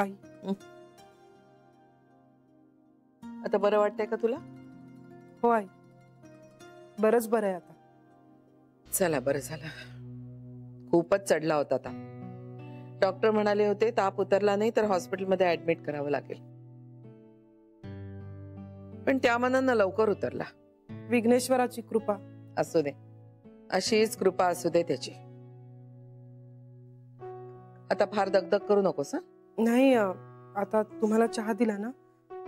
आई आता बरं वाटतंय का तुला? हो आई, बरंच बरं आहे आता. चला बरं झालं. खूपच चढला होता ताप. डॉक्टर म्हणाले होते ताप उतरला नाही तर हॉस्पिटलमध्ये ऍडमिट करावं लागेल, पण त्या मनानं लवकर उतरला. विघ्नेश्वराची कृपा असू दे, अशीच कृपा असू दे त्याची. आता फार दगदग करू नकोस हं? नाही. आता तुम्हाला चहा दिला ना,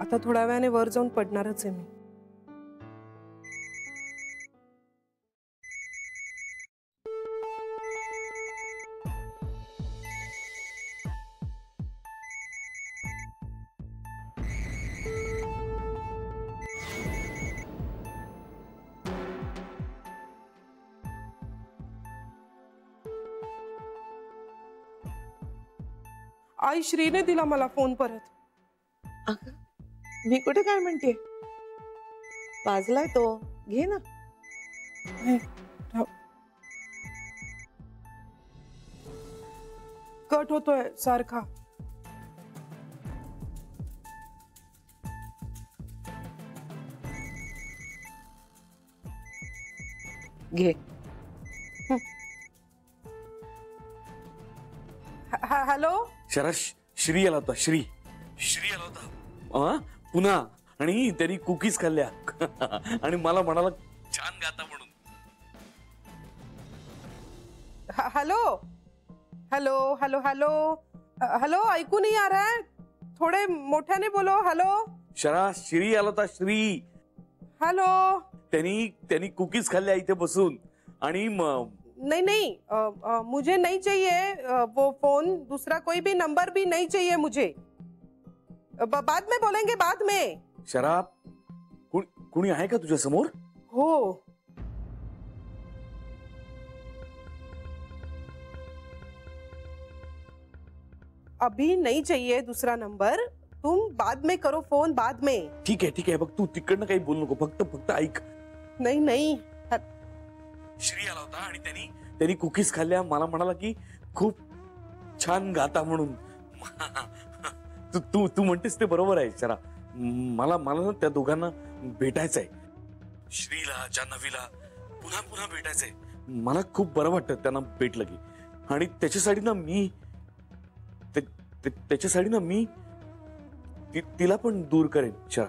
आता थोड्या वेळाने वर जाऊन पडणारच आहे मी. आई श्रीने दिला मला फोन परत. अगं, मी कुठे काय म्हणते, वाजलाय तो, घे ना. नाही, राहू. कट होतोय सारखा. घे. हॅलो. शरश, श्री आला होता. श्री आला होता पुन्हा, आणि त्यांनी कुकीज खाल्ल्या आणि मला म्हणाला छान गाता म्हणून. Hello hello hello hello hello, ऐकू नहीं आ रहा है, थोड़े मोठ्याने बोलो. हेलो शरा, श्री आला होता. श्री. हेलो. त्यांनी कुकीज खाल्ल्या इथे बसून. आणि नहीं नहीं, मुझे नहीं चाहिए वो फोन, दूसरा कोई भी नंबर भी नहीं चाहिए मुझे. बाद में बोलेंगे, बाद में. शराब, कुणी आहे का तुझ्या समोर? हो. अभी नहीं चाहिए दूसरा नंबर, तुम बाद में करो फोन, बाद में. ठीक आहे बघ, तू तिकडनं काही बोलू नको, फक्त ऐक. नहीं नहीं. श्री आला होता आणि त्यांनी कुकीज खाल्ल्या. मला म्हणाला की खूप छान गाता म्हणून. तू म्हणतेस ते बरोबर आहे शरा. मला ना त्या दोघांना भेटायचंय. श्रीला, जान्हवीला पुन्हा भेटायचंय. मला खूप बरं वाटतं त्यांना भेटलं की. आणि त्याच्यासाठी ना मी तिला पण दूर करेन शरा.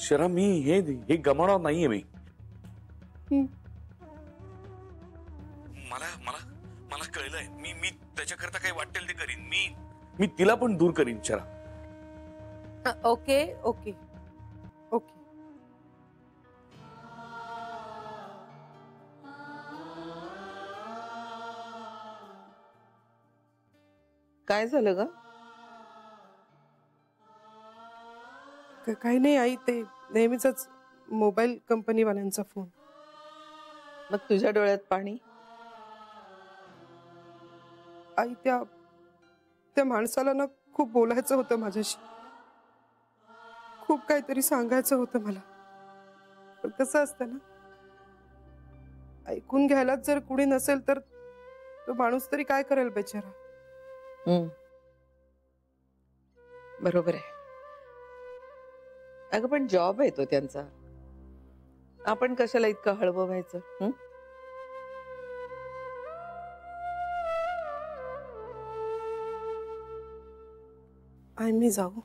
शरा, मी हे गमावणार नाहीये मी. मला कळलंय. मी त्याच्याकरता काही वाटेल ते करीन. मी तिला पण दूर करीन शरा. Okay okay okay. काय झालं ग? काही नाही आई, ते नेहमीच मोबाईल कंपनी वाल्यांचा फोन. मग तुझ्या डोळ्यात पाणी? आई, त्या माणसाला ना खूप बोलायचं होतं माझ्याशी, खूप काहीतरी सांगायचं होतं मला. पण कसं असतं ना, ऐकून घ्यायलाच जर कुणी नसेल तर तो माणूस तरी काय करेल बेचारा. बरोबर आहे. अगं पण जॉब आहे तो त्यांचा, आपण कशाला इतकं हळवं व्हायचं? आई, मी जाऊ?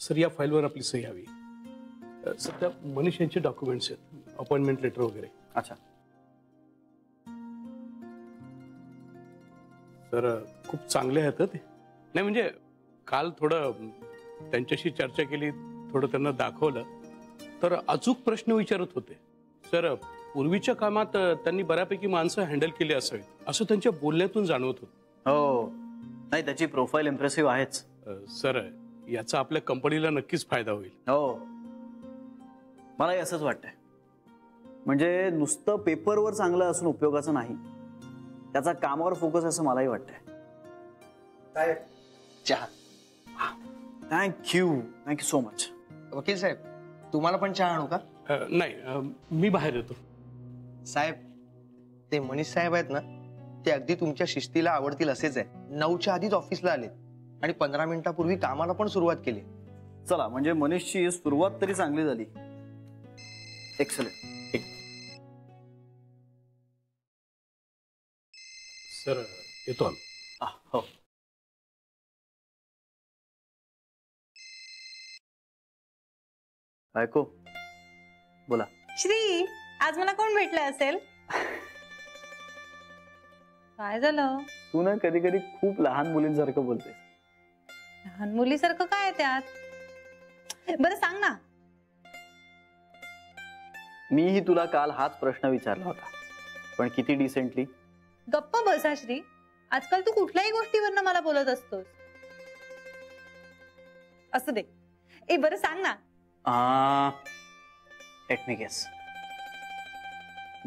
सर, या फाईलवर आपली सही हवी. सध्या मनीष यांचे डॉक्युमेंट्स आहेत, अपॉइंटमेंट लेटर वगैरे. अच्छा सर, खूप चांगले आहेत ते. नाही म्हणजे काल थोडं त्यांच्याशी चर्चा केली, थोडं त्यांना दाखवलं तर अचूक प्रश्न विचारत होते. सर, पूर्वीच्या कामात त्यांनी बऱ्यापैकी माणसं हँडल केली असावीत असं त्यांच्या बोलण्यातून जाणवत होतं. हो, नाही त्याची प्रोफाईल इम्प्रेसिव्ह आहेच. सर, याचा आपल्या कंपनीला नक्कीच फायदा होईल. हो, मलाही असंच वाटतंय. म्हणजे नुसतं पेपरवर चांगलं असून उपयोगाचं नाही, त्याचा कामावर फोकस असं मलाही वाटतंय. साहेब चहा. Thank you so much. वकील साहेब, तुम्हाला पण चहा आणू का? नाही, मी बाहेर येतो. साहेब, ते मनीष साहेब आहेत ना, ते अगदी तुमच्या शिस्तीला आवडतील असेच आहे. 9च्या आधीच ऑफिसला आले आणि 15 मिनिटापूर्वी कामाला पण सुरुवात केली. चला, म्हणजे मनीषची सुरुवात तरी चांगली झाली. एक्सलेंट. सर, येतो आम्ही. हो. बायको, बोला. श्री, आज मला कोण भेटलं असेल? काय झालं? तू ना कधी कधी खूप लहान मुलींसारखं बोलतेस. लहान मुलीसारखं काय आहे त्यात? बरं सांग ना. मीही तुला काल हाच प्रश्न विचारला होता, पण किती डिसेंटली. गप्प बसा श्री. आजकाल तू कुठल्याही गोष्टीवरनं मला बोलत असतोस. असू दे. बरं सांग ना. Let me guess.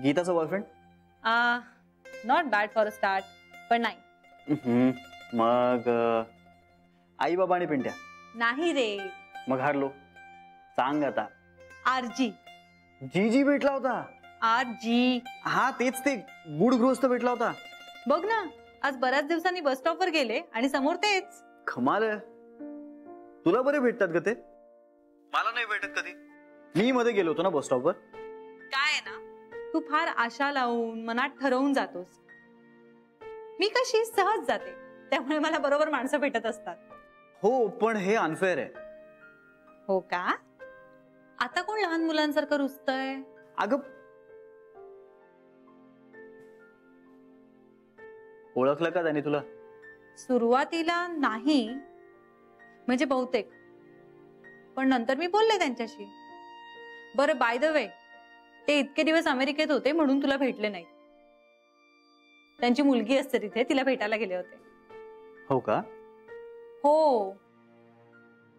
गीताचा boyfriend? Not bad for a start, पण नाही. मग आई बाबा आणि पिंट्या? नाही रे. मग हारलो. सांग आता. आरजी. जी भेटला होता. आरजी. हा, तेच ते गुड गृहस्थ भेटला होता. बघ ना, आज बऱ्याच दिवसांनी बस स्टॉपवर गेले आणि समोर तेच. कमाल आहे. तुला बरे भेटतात ग ते? मला नाही भेटत कधी. मी मध्ये गेलो होतो ना बस स्टॉपवर. काय ना, तू फार आशा लावून मनात ठरवून जातोस. मी कशी सहज जाते, त्यामुळे मला बरोबर माणसं भेटत असतात. हो, पण हे अनफेअर आहे. हो का? आता कोण लहान मुलांसारखं रुसतंय? अगं, ओळखलं का त्याने तुला? सुरुवातीला नाही, म्हणजे बहुतेक, पण नंतर मी बोलले त्यांच्याशी. बरं, बाय द वे, ते इतके दिवस अमेरिकेत होते म्हणून तुला भेटले नाही. त्यांची मुलगी असते तिथे, तिला भेटायला गेले होते. हो का? हो,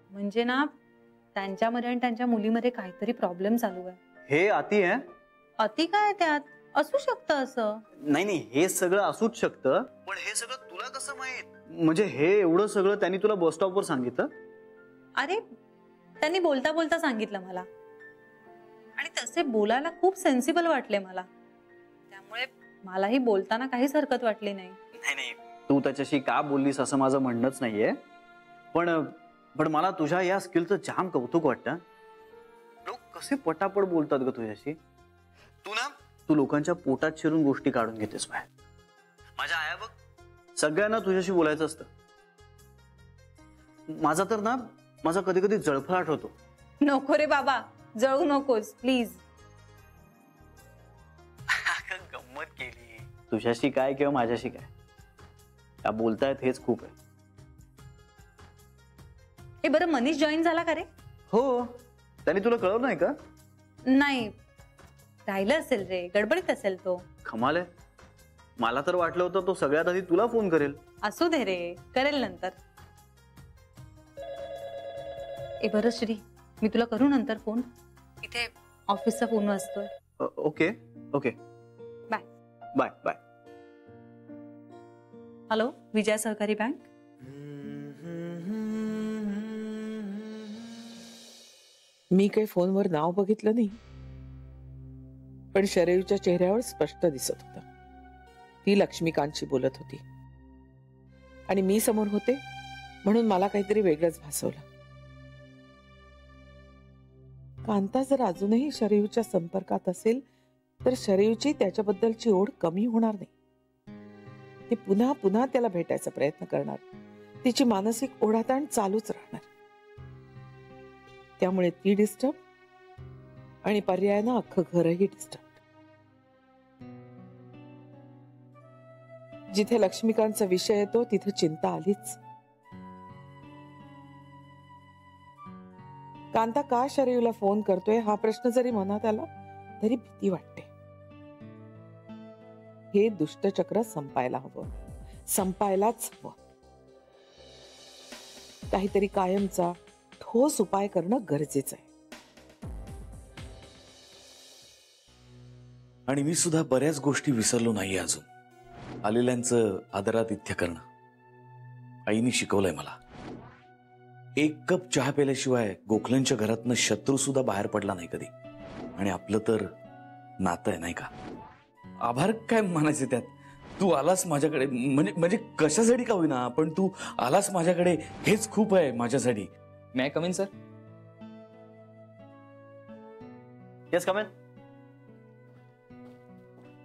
म्हणजे ना, त्यांच्यामध्ये आणि त्यांच्या मुलीमध्ये काहीतरी प्रॉब्लेम चालू आहे. हे अति आहे. अति काय त्यात? असू शकतं असं. नाही, हे सगळं असूच शकतं, पण हे सगळं तुला कसं माहित? म्हणजे हे एवढं सगळं त्यांनी तुला बस स्टॉपवर सांगितलं? अरे, त्यांनी बोलता बोलता सांगितलं मला, आणि तसे बोलायला खूप सेन्सिबल वाटले मला. त्यामुळे मलाही बोलताना काहीच हरकत वाटली नाही. नाही, तू त्याच्याशी का बोललीस असं माझं म्हणणंच नाहीये, पण मला तुझ्या या स्किलचं जाम कौतुक वाटतं. लोक कसे पटापट बोलतात ग तुझ्याशी. तू लोकांच्या पोटात शिरून गोष्टी काढून घेतेस बाहेर. माझ्या आया बघ, सगळ्यांना तुझ्याशी बोलायचं असतं. माझा कधी कधी जळफळाट होतो. नको रे बाबा, जळू नकोस प्लीज. गंमत केली. तुझ्याशी काय किंवा माझ्याशी काय, त्या बोलतायत हेच खूप आहे. हे बरं, मनीष जॉईन झाला का रे? हो, त्यांनी तुला कळवलं नाही का? नाही, राहिलं असेल रे, गडबडीत असेल तो. कमाल आहे. मला तर वाटलं होतं तो सगळ्यात आधी तुला फोन करेल. असू दे रे, करेल नंतर. बरं श्री, मी तुला करू नंतर फोन? इथे ऑफिसचा फोन वाजतोय. Okay. Bye. Bye bye. Hello, Vijay Sahakari bank. मी काही फोनवर नाव बघितलं नाही, पण शरयूच्या चेहऱ्यावर स्पष्ट दिसत होतं ती लक्ष्मीकांतशी बोलत होती, आणि मी समोर होते म्हणून मला काहीतरी वेगळंच भासवलं. कांता जर अजूनही शरयूच्या संपर्कात असेल तर शरयूची त्याच्याबद्दलची ओढ कमी होणार नाही. ती पुन्हा पुन्हा त्याला भेटायचा प्रयत्न करणार. तिची मानसिक ओढाताण चालूच राहणार. त्यामुळे ती डिस्टर्ब आणि पर्यायानं अख्खं घरही डिस्टर्ब. जिथे लक्ष्मीकांतचा विषय येतो तिथे चिंता आलीच. कांता का शरयूला फोन करतोय हा प्रश्न जरी मनात आला तरी भीती वाटते. हे दुष्टचक्र संपायला हवं, संपायलाच हवं. काहीतरी कायमचा ठोस उपाय करणं गरजेचं आहे. आणि मी सुद्धा बऱ्याच गोष्टी विसरलो नाहीये अजून. आलेल्यांचं आदरातिथ्य करणं आईने शिकवलंय मला. एक कप चहा प्यायल्याशिवाय गोखल्यांच्या घरातनं शत्रू सुद्धा बाहेर पडला नाही कधी. आणि आपलं तर नातं आहे नाही का. आभार काय मानायचे त्यात. तू आलास माझ्याकडे, म्हणजे कशासाठी का होईना, पण तू आलास माझ्याकडे हेच खूप आहे माझ्यासाठी. May I come in sir? Yes come in.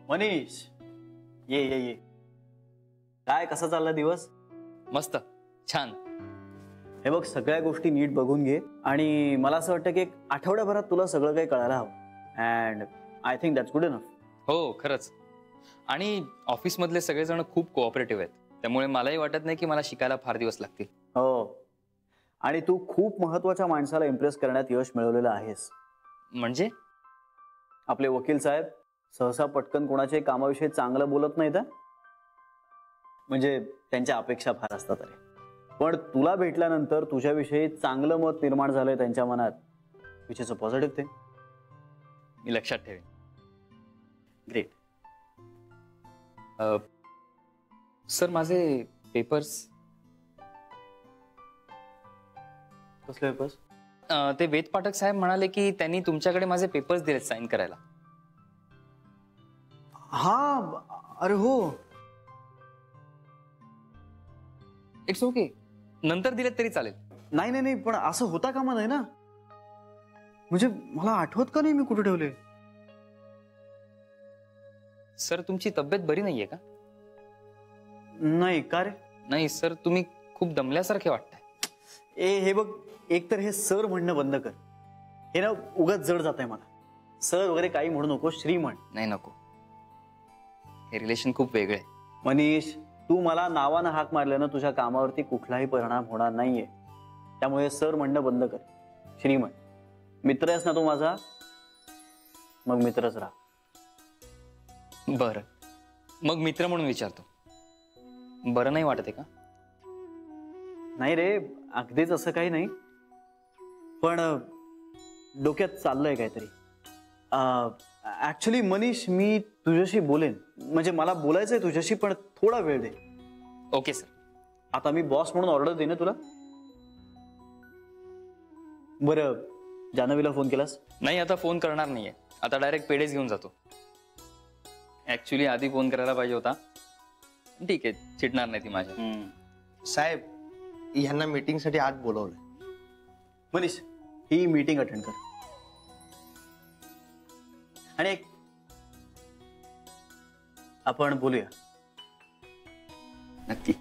Manish ये ये ये. काय कसा चालला दिवस? मस्त, छान. हे बघ, सगळ्या गोष्टी नीट बघून घे आणि मला असं वाटतं की एक आठवड्याभरात तुला सगळं काही कळायला हवं. And I think that's good enough. हो खरंच. आणि ऑफिसमधले सगळेजण खूप कोऑपरेटिव्ह आहेत, त्यामुळे मलाही वाटत नाही की मला शिकायला फार दिवस लागतील. हो, आणि तू खूप महत्वाच्या माणसाला इम्प्रेस करण्यात यश मिळवलेलं आहेस. म्हणजे? आपले वकील साहेब सहसा पटकन कोणाच्या कामाविषयी चांगलं बोलत नाहीत. म्हणजे त्यांच्या अपेक्षा फार असतात. अरे पण तुला भेटल्यानंतर तुझ्याविषयी चांगलं मत निर्माण झालंय त्यांच्या मनात, which is a positive thing. मी लक्षात ठेवेन. ग्रेट. सर माझे पेपर्स. कसले पेपर्स? ते वेद पाठक साहेब म्हणाले की त्यांनी तुमच्याकडे माझे पेपर्स दिलेत साईन करायला. हा, अरे हो. इट्स ओके, नंतर दिलेत तरी चालेल. नाही नाही नाही, पण असं होता कामा नाही ना. म्हणजे मला आठवत का नाही मी कुठे ठेवले. सर तुमची तब्येत बरी नाहीये का? नाही का रे? नाही सर, तुम्ही खूप दमल्यासारखे वाटताय. हे बघ, एक तर हे सर म्हणणं बंद कर. हे ना उगाच जड जात आहे मला. सर वगैरे काही म्हणू नको, श्री म्हण. नाही नको, हे रिलेशन खूप वेगळे आहे. मनीष, तू मला नावानं हाक मारल्यानं तुझ्या कामावरती कुठलाही परिणाम होणार नाहीये. त्यामुळे सर म्हणणं बंद कर, श्री म्हण. मित्र आहेस ना तू माझा, मग मित्रच राहा. बरं, मग मित्र म्हणून विचारतो. बरं नाही वाटते का? नाही रे, अगदीच असं काही नाही, पण डोक्यात चाललंय काहीतरी. ऍक्च्युली मनीष, मी तुझ्याशी बोलेन. म्हणजे मला बोलायचंय तुझ्याशी, पण थोडा वेळ दे. Okay sir. आता मी बॉस म्हणून ऑर्डर दे ना तुला. बरं, जान्हवीला फोन केलास? नाही, आता फोन करणार नाहीये. आता डायरेक्ट पेढेच घेऊन जातो. ऍक्च्युली आधी फोन करायला पाहिजे होता. ठीक आहे, चिडणार नाही ती माझ्या. साहेब, यांना मीटिंग साठी आज बोलवलंय. मनीष, ही मीटिंग अटेंड कर. आणि आपण बोलूया. नक्की.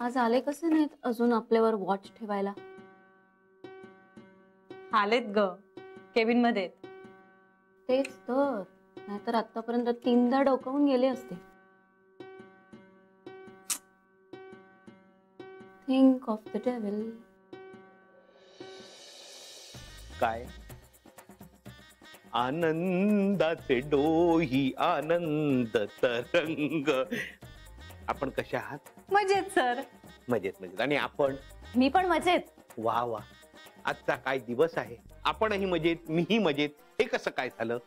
आज आले कसे नाहीत अजून आपल्यावर वॉच ठेवायला? आलेत ग, केबिन मध्ये. तेच तर, नाहीतर आतापर्यंत 3दा डोकावून गेले असते. Think of the devil. काय आनंदाचे डोही आनंद तरंग. आपण कशा आहात? मजेत सर. मजेत मजेत. आणि आपण? मी पण मजेत. वा वा, आजचा काय दिवस आहे. आपणही मजेत, मीही मजेत. हे कसं काय झालं?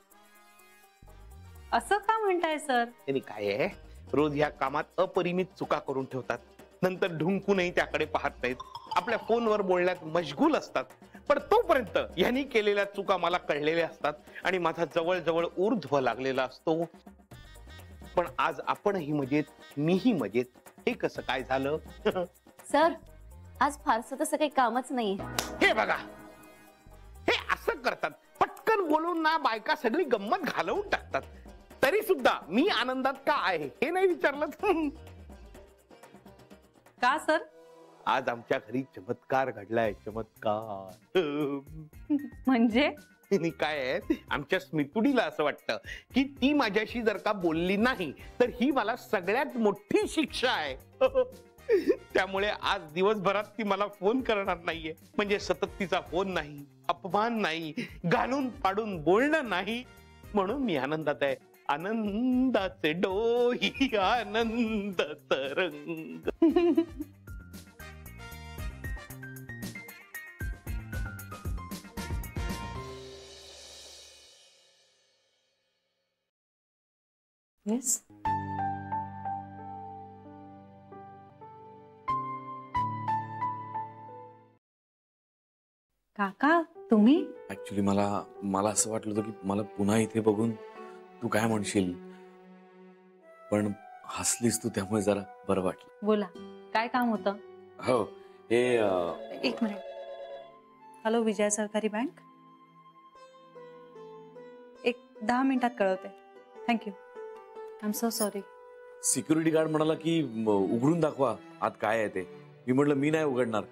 असं का म्हणताय सर? त्यांनी काय आहे, रोज ह्या कामात अपरिमित चुका करून ठेवतात. नंतर ढुंकूनही त्याकडे पाहत नाहीत. आपल्या फोनवर बोलण्यात मशगूल असतात. पण तोपर्यंत यांनी केलेल्या चुका मला कळलेल्या असतात आणि माझा जवळजवळ ऊर्ध्व लागलेला असतो. पण आज आपणही मजेत, मीही मजेत. हे कसं काय झालं? सर, आज फारसं तसं काही कामच नाहीये. हे बघा, हे असं करतात. पटकन बोलून ना बायका सगळी गंमत घालवून टाकतात. तरी सुद्धा मी आनंदात का आहे हे नाही विचारलं. का सर? आज आमच्या घरी चमत्कार घडलाय. चमत्कार म्हणजे? काय आहे, आमच्या स्मितुडीला असं वाटतं की ती माझ्याशी जर का बोलली नाही तर ही मला सगळ्यात मोठी शिक्षा आहे. त्यामुळे आज दिवसभरात ती मला फोन करणार नाहीये. म्हणजे सतत तिचा फोन नाही, अपमान नाही, घालून पाडून बोलणं नाही. म्हणून मी आनंदात आहे. आनंदाचे डोही आनंद तरंग. येस. काका तुम्ही? ऍक्च्युली मला असं वाटलं होतं की मला पुन्हा इथे बघून तू काय म्हणशील, पण हसलीस तू त्यामुळे जरा बरं वाटलं. बोला, काय काम होतं? हो, हे एक minute. Hello, Vijay Sahakari bank. एक 10 मिनिटात कळवते. Thank you. I am so sorry. Security guard म्हणाला की उघडून दाखवा आत काय आहे ते. मी म्हटलं मी नाही उघडणार,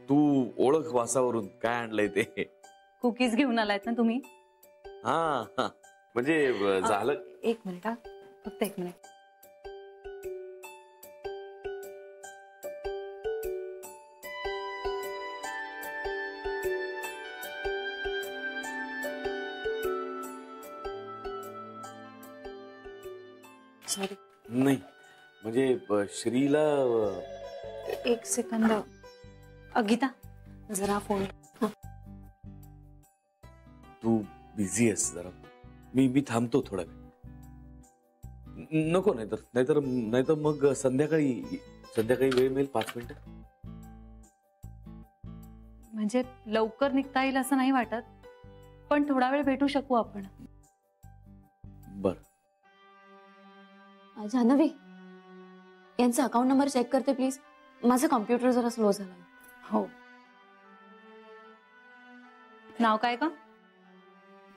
तू ओळख वासावरून काय आणलंय ते. कुकीज घेऊन आलायत ना तुम्ही? हा, म्हणजे झालं. एक मिनिट, फक्त एक मिनिट. सॉरी. नाही म्हणजे श्रीला एक सेकंद. गीता जरा फोन. तू बिझी आहेस जरा. मी थांबतो थोडा वेळ. नको, नाहीतर मग संध्याकाळी वेळ मिळेल 5 मिनिटं. म्हणजे लवकर निघता येईल असं नाही वाटत, पण थोडा वेळ भेटू शकू आपण. बर. जान्हवी, यांचा अकाउंट नंबर चेक करते प्लीज. माझं कॉम्प्युटर जरा स्लो झालाय. हो. नाव काय का?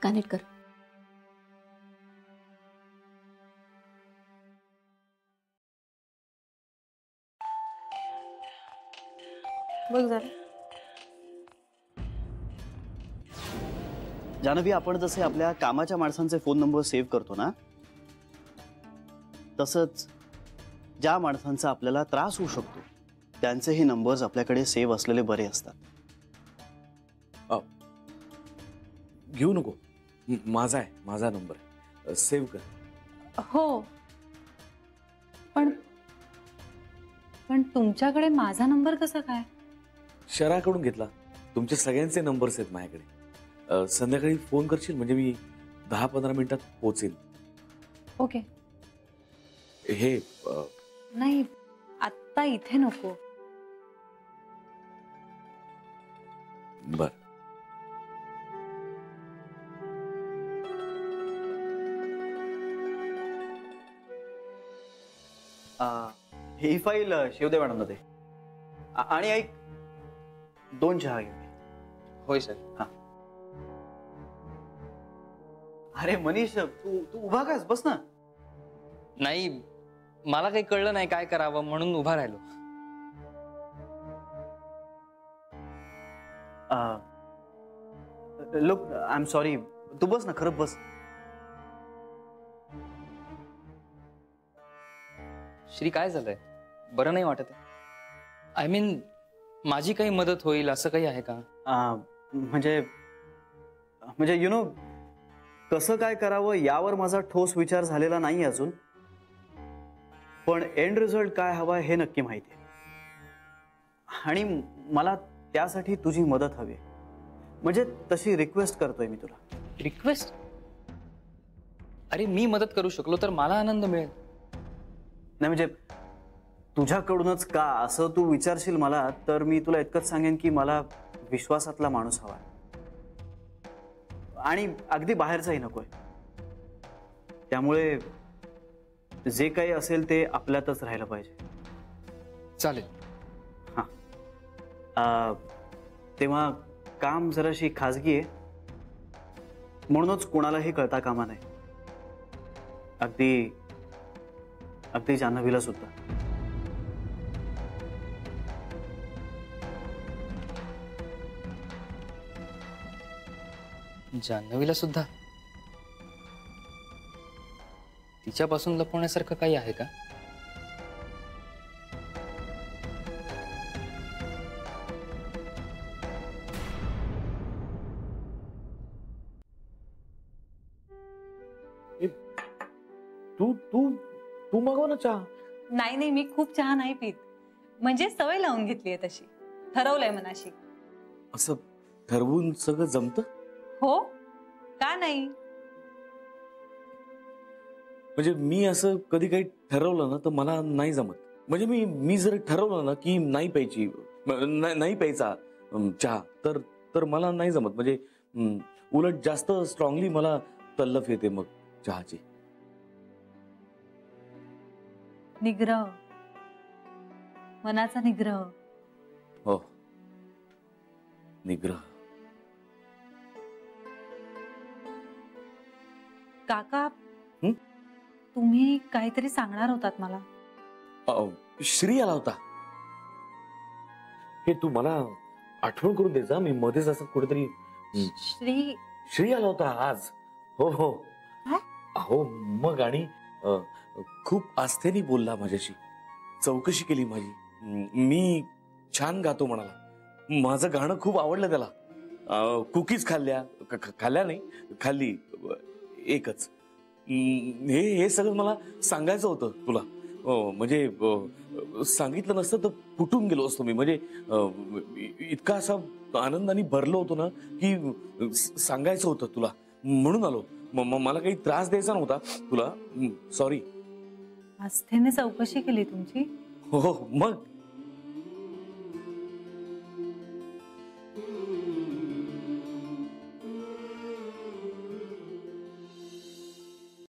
कनेक्ट कर. बघ जरा. जान्हवी, आपण जसे आपल्या कामाच्या माणसांचे फोन नंबर सेव्ह करतो ना, तसंच ज्या माणसांचा आपल्याला त्रास होऊ शकतो त्यांचे हे नंबर्स आपल्याकडे सेव्ह असलेले बरे असतात. घेऊ नको, माझा नंबर सेव्ह कर. हो, पण तुमच्याकडे माझा नंबर कसा काय? शराकडून घेतला. तुमचे सगळ्यांचे नंबर्स आहेत माझ्याकडे. संध्याकाळी फोन करशील म्हणजे मी 10-15 मिनिटात पोहोचेल. ओके. हे नाही, आत्ता इथे नको. बर. ही फाईल शिवदेव मॅडमला दे. आणि ऐक, 2 चहा घे. होय सर. हा. अरे मनीष, तू उभा कायस? बस ना. नाही, मला काही कळलं नाही काय करावं म्हणून उभा राहिलो. Look, I am sorry. तू बस ना, खरं बस. श्री, काय झालंय? बरं नाही वाटत? आय मीन, माझी काही मदत होईल असं काही आहे का? म्हणजे यु नो, कसं काय करावं यावर माझा ठोस विचार झालेला नाही अजून, पण एंड रिझल्ट काय हवा हे नक्की माहिती आहे. आणि मला त्यासाठी तुझी मदत हवी. म्हणजे तशी रिक्वेस्ट करतोय मी तुला. रिक्वेस्ट? अरे, मी मदत करू शकलो तर मला आनंद मिळेल. नाही म्हणजे तुझ्याकडूनच का असं तू विचारशील मला, तर मी तुला इतकंच सांगेन की मला विश्वासातला माणूस हवा आणि अगदी बाहेरचाही नकोय. त्यामुळे जे काही असेल ते आपल्यातच राहिलं पाहिजे. चालेल. हा. तेव्हा काम जराशी खाजगी आहे, म्हणूनच कोणालाही कळता कामा नाही. अगदी जान्हवीला सुद्धा. जान्हवीला सुद्धा? तिच्यापासून लपवण्यासारखं काही आहे का? तू तू तू मागव ना चहा. नाही नाही, मी खूप चहा नाही पीत. म्हणजे सवय लावून घेतलीये तशी, ठरवलंय मनाशी. असं ठरवून सगळं जमतं? हो, का नाही? म्हणजे मी असं कधी काही ठरवलं ना तर मला नाही जमत. म्हणजे मी जर ठरवलं ना की नाही प्यायची, नाही प्यायचा चहा, तर मला नाही जमत. म्हणजे उलट जास्त स्ट्रॉंगली मला तल्लफ येते मग चहाची. निग्रह, मनाचा निग्रह. हो, निग्रह. काका, हं? तुम्ही काहीतरी सांगणार होतात मला. श्री आला होता. हे तू मला आठवण करून द्यायचा. मी मध्येच असं कुठेतरी. श्री आला होता आज. हो हो. हो मग. आणि खूप आस्थेने बोलला माझ्याशी, चौकशी केली माझी. मी छान गातो म्हणाला. माझं गाणं खूप आवडलं त्याला. कुकीज खाल्ल्या, खाल्ल्या नाही, खाल्ली एकच. हे सगळं मला सांगायचं होतं तुला. म्हणजे सांगितलं नसतं तर फुटून गेलो असतो मी. म्हणजे इतका असा आनंदाने भरलो होतो ना की सांगायचं होतं तुला, म्हणून आलो. मला काही त्रास द्यायचा नव्हता तुला. सॉरी. आस्थेने चौकशी केली तुमची? हो मग